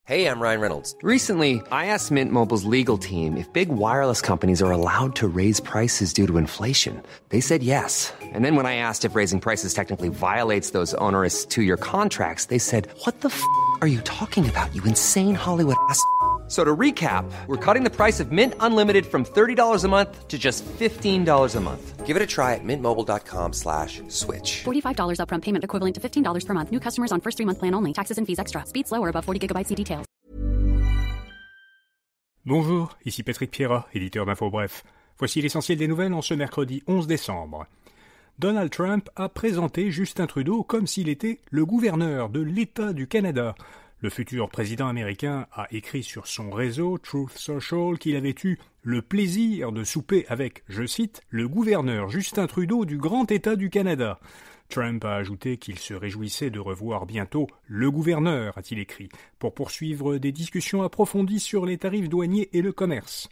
Hey, I'm Ryan Reynolds. Recently, I asked Mint Mobile's legal team if big wireless companies are allowed to raise prices due to inflation. They said yes. And then when I asked if raising prices technically violates those onerous two-year contracts, they said, "What the f*** are you talking about, you insane Hollywood ass?" So to recap, we're cutting the price of Mint Unlimited from $30 a month to just $15 a month. Give it a try at mintmobile.com/switch. $45 upfront payment equivalent to $15 per month. New customers on first 3-month plan only. Taxes and fees extra. Speed slower above 40 GB. See details. Bonjour, ici Patrick Pierrat, éditeur d'Info Bref. Voici l'essentiel des nouvelles en ce mercredi 11 décembre. Donald Trump a présenté Justin Trudeau comme s'il était le gouverneur de l'État du Canada. Le futur président américain a écrit sur son réseau Truth Social qu'il avait eu le plaisir de souper avec, je cite, le gouverneur Justin Trudeau du grand État du Canada. Trump a ajouté qu'il se réjouissait de revoir bientôt le gouverneur, a-t-il écrit, pour poursuivre des discussions approfondies sur les tarifs douaniers et le commerce.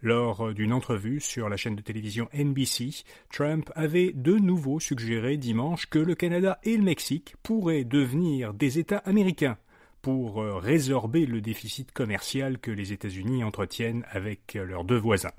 Lors d'une entrevue sur la chaîne de télévision NBC, Trump avait de nouveau suggéré dimanche que le Canada et le Mexique pourraient devenir des États américains pour résorber le déficit commercial que les États-Unis entretiennent avec leurs deux voisins.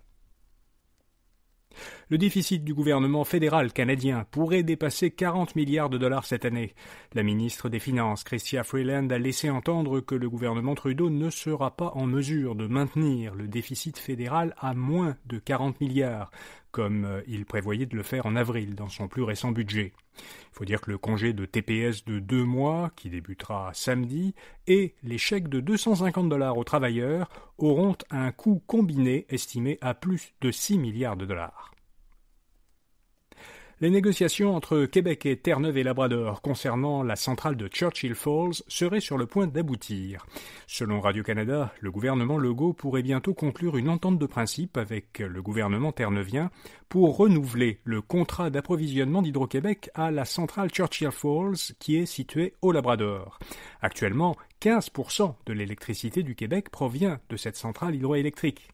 Le déficit du gouvernement fédéral canadien pourrait dépasser 40 milliards de dollars cette année. La ministre des Finances, Chrystia Freeland, a laissé entendre que le gouvernement Trudeau ne sera pas en mesure de maintenir le déficit fédéral à moins de 40 milliards, comme il prévoyait de le faire en avril dans son plus récent budget. Il faut dire que le congé de TPS de 2 mois, qui débutera samedi, et les chèques de 250 $ aux travailleurs auront un coût combiné estimé à plus de 6 milliards de dollars. Les négociations entre Québec et Terre-Neuve et Labrador concernant la centrale de Churchill Falls seraient sur le point d'aboutir. Selon Radio-Canada, le gouvernement Legault pourrait bientôt conclure une entente de principe avec le gouvernement terre-neuvien pour renouveler le contrat d'approvisionnement d'Hydro-Québec à la centrale Churchill Falls qui est située au Labrador. Actuellement, 15% de l'électricité du Québec provient de cette centrale hydroélectrique.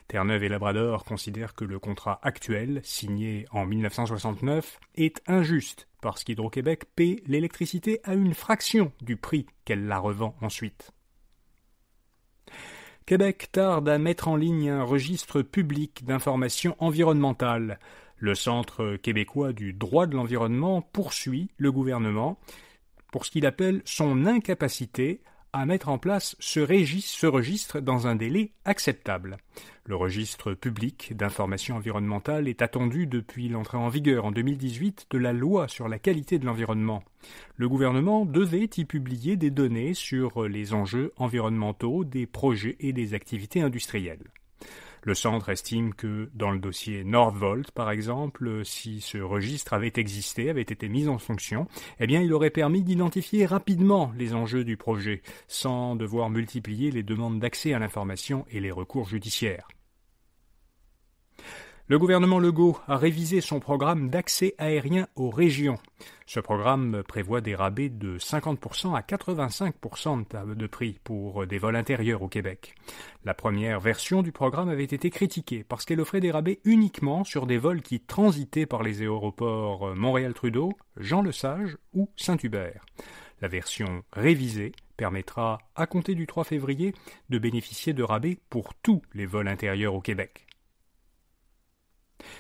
Terre-Neuve et Labrador considèrent que le contrat actuel, signé en 1969, est injuste parce qu'Hydro-Québec paie l'électricité à une fraction du prix qu'elle la revend ensuite. Québec tarde à mettre en ligne un registre public d'informations environnementales. Le Centre québécois du droit de l'environnement poursuit le gouvernement pour ce qu'il appelle son incapacité à mettre en place ce registre dans un délai acceptable. Le registre public d'informations environnementales est attendu depuis l'entrée en vigueur en 2018 de la loi sur la qualité de l'environnement. Le gouvernement devait y publier des données sur les enjeux environnementaux des projets et des activités industrielles. Le centre estime que, dans le dossier Northvolt, par exemple, si ce registre avait été mis en fonction, il aurait permis d'identifier rapidement les enjeux du projet, sans devoir multiplier les demandes d'accès à l'information et les recours judiciaires. Le gouvernement Legault a révisé son programme d'accès aérien aux régions. Ce programme prévoit des rabais de 50% à 85% de prix pour des vols intérieurs au Québec. La première version du programme avait été critiquée parce qu'elle offrait des rabais uniquement sur des vols qui transitaient par les aéroports Montréal-Trudeau, Jean-Lesage ou Saint-Hubert. La version révisée permettra, à compter du 3 février, de bénéficier de rabais pour tous les vols intérieurs au Québec.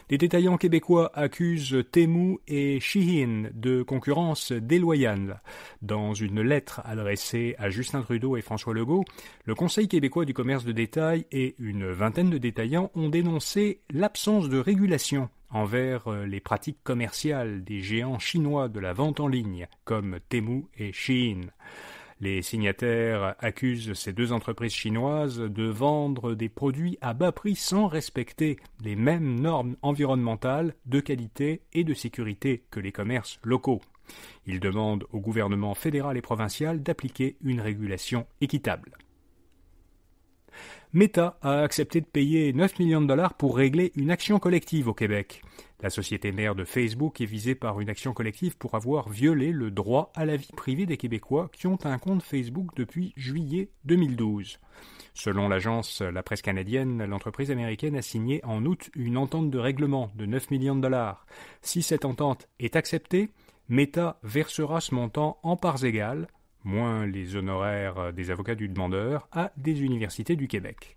Des détaillants québécois accusent Temu et Shein de concurrence déloyale. Dans une lettre adressée à Justin Trudeau et François Legault, le Conseil québécois du commerce de détail et une vingtaine de détaillants ont dénoncé l'absence de régulation envers les pratiques commerciales des géants chinois de la vente en ligne, comme Temu et Shein. Les signataires accusent ces deux entreprises chinoises de vendre des produits à bas prix sans respecter les mêmes normes environnementales, de qualité et de sécurité que les commerces locaux. Ils demandent au gouvernement fédéral et provincial d'appliquer une régulation équitable. Meta a accepté de payer 9 millions de dollars pour régler une action collective au Québec. La société mère de Facebook est visée par une action collective pour avoir violé le droit à la vie privée des Québécois qui ont un compte Facebook depuis juillet 2012. Selon l'agence La Presse canadienne, l'entreprise américaine a signé en août une entente de règlement de 9 millions de dollars. Si cette entente est acceptée, Meta versera ce montant en parts égales moins les honoraires des avocats du demandeur, à des universités du Québec.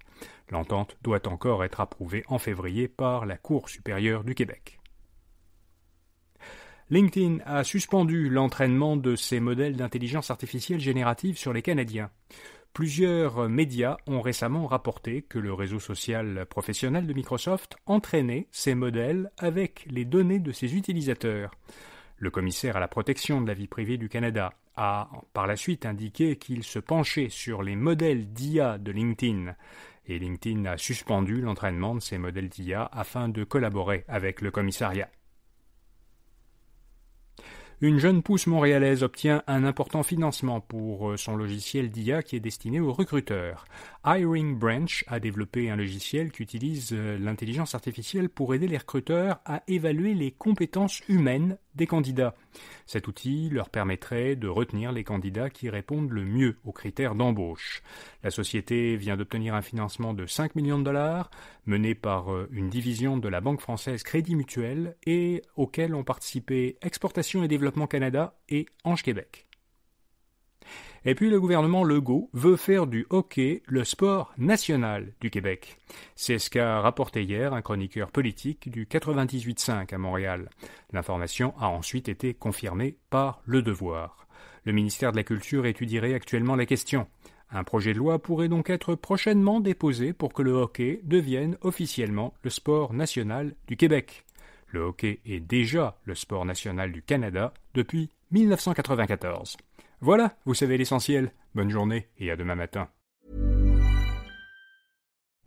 L'entente doit encore être approuvée en février par la Cour supérieure du Québec. LinkedIn a suspendu l'entraînement de ses modèles d'intelligence artificielle générative sur les Canadiens. Plusieurs médias ont récemment rapporté que le réseau social professionnel de Microsoft entraînait ces modèles avec les données de ses utilisateurs. Le commissaire à la protection de la vie privée du Canada a par la suite indiqué qu'il se penchait sur les modèles d'IA de LinkedIn. Et LinkedIn a suspendu l'entraînement de ces modèles d'IA afin de collaborer avec le commissariat. Une jeune pousse montréalaise obtient un important financement pour son logiciel d'IA qui est destiné aux recruteurs. Hiring Branch a développé un logiciel qui utilise l'intelligence artificielle pour aider les recruteurs à évaluer les compétences humaines des candidats. Cet outil leur permettrait de retenir les candidats qui répondent le mieux aux critères d'embauche. La société vient d'obtenir un financement de 5 millions de dollars, mené par une division de la Banque française Crédit Mutuel et auquel ont participé Exportation et Développement Canada et Ange Québec. Et puis le gouvernement Legault veut faire du hockey le sport national du Québec. C'est ce qu'a rapporté hier un chroniqueur politique du 98.5 à Montréal. L'information a ensuite été confirmée par Le Devoir. Le ministère de la Culture étudierait actuellement la question. Un projet de loi pourrait donc être prochainement déposé pour que le hockey devienne officiellement le sport national du Québec. Le hockey est déjà le sport national du Canada depuis 1994. Voilà, vous savez l'essentiel. Bonne journée et à demain matin.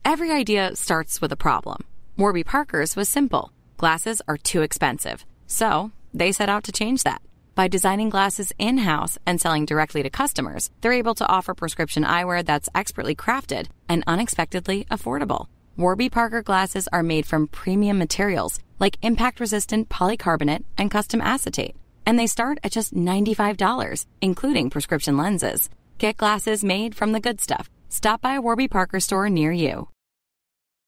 Every idea starts with a problem. Warby Parker's was simple. Glasses are too expensive. So, they set out to change that. By designing glasses in-house and selling directly to customers, they're able to offer prescription eyewear that's expertly crafted and unexpectedly affordable. Warby Parker glasses are made from premium materials like impact-resistant polycarbonate and custom acetate. And they start at just $95, including prescription lenses. Get glasses made from the good stuff. Stop by a Warby Parker store near you.